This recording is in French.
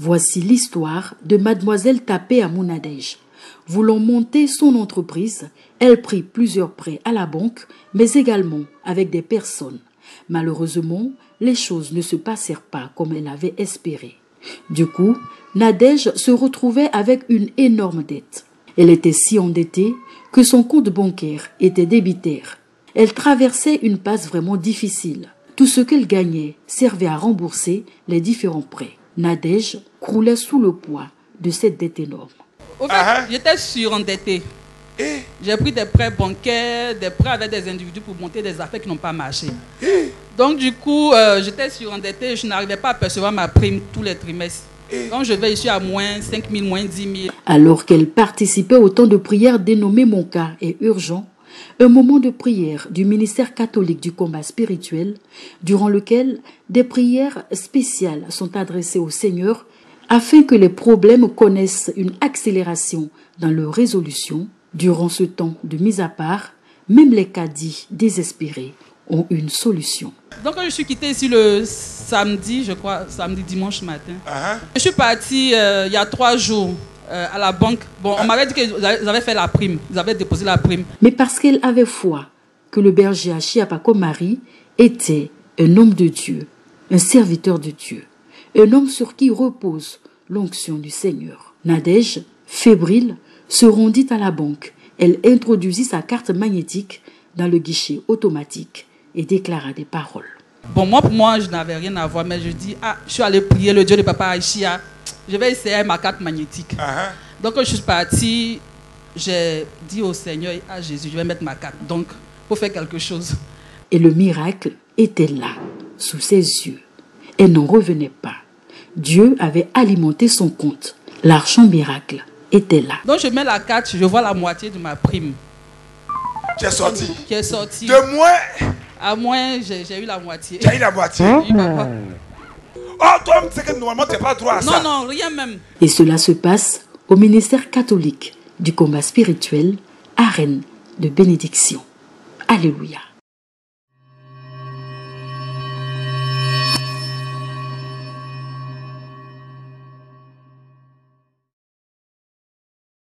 Voici l'histoire de Mademoiselle Tapé Amou Nadège. Voulant monter son entreprise, elle prit plusieurs prêts à la banque, mais également avec des personnes. Malheureusement, les choses ne se passèrent pas comme elle avait espéré. Du coup, Nadège se retrouvait avec une énorme dette. Elle était si endettée que son compte bancaire était débitaire. Elle traversait une passe vraiment difficile. Tout ce qu'elle gagnait servait à rembourser les différents prêts. Nadège croulait sous le poids de cette dette énorme. Au fait, j'étais surendettée. J'ai pris des prêts bancaires, des prêts avec des individus pour monter des affaires qui n'ont pas marché. Donc du coup, j'étais surendettée, je n'arrivais pas à percevoir ma prime tous les trimestres. Donc je vais ici à moins 5 000, moins 10 000. Alors qu'elle participait au temps de prière dénommé Mon cas est urgent, un moment de prière du ministère catholique du combat spirituel, durant lequel des prières spéciales sont adressées au Seigneur afin que les problèmes connaissent une accélération dans leur résolution. Durant ce temps de mise à part, même les caddies désespérés ont une solution. Donc je suis quittée ici le samedi, je crois, dimanche matin. Je suis partie il y a 3 jours à la banque. Bon, on m'avait dit qu'ils avaient fait la prime, ils avaient déposé la prime. Mais parce qu'elle avait foi que le berger Achiapako Marie était un homme de Dieu, un serviteur de Dieu, un homme sur qui repose l'onction du Seigneur. Nadège, fébrile, se rendit à la banque. Elle introduisit sa carte magnétique dans le guichet automatique et déclara des paroles. Bon, pour moi, je n'avais rien à voir, mais je dis, je suis allé prier le Dieu de Papa Aïchia. Je vais essayer ma carte magnétique. Donc, je suis partie, j'ai dit au Seigneur et à Jésus, je vais mettre ma carte. Donc, il faut faire quelque chose. Et le miracle était là, sous ses yeux. Elle n'en revenait pas. Dieu avait alimenté son compte. L'argent miracle était là. Donc, je mets la carte, je vois la moitié de ma prime. Tu es sorti. Qui est sorti. De moins. À moins, j'ai eu la moitié. Tu as eu la moitié. Oui, papa. Oh, toi, tu sais que normalement, tu n'as pas droit à ça. Non, rien même. Et cela se passe au ministère catholique du combat spirituel à Rennes de bénédiction. Alléluia.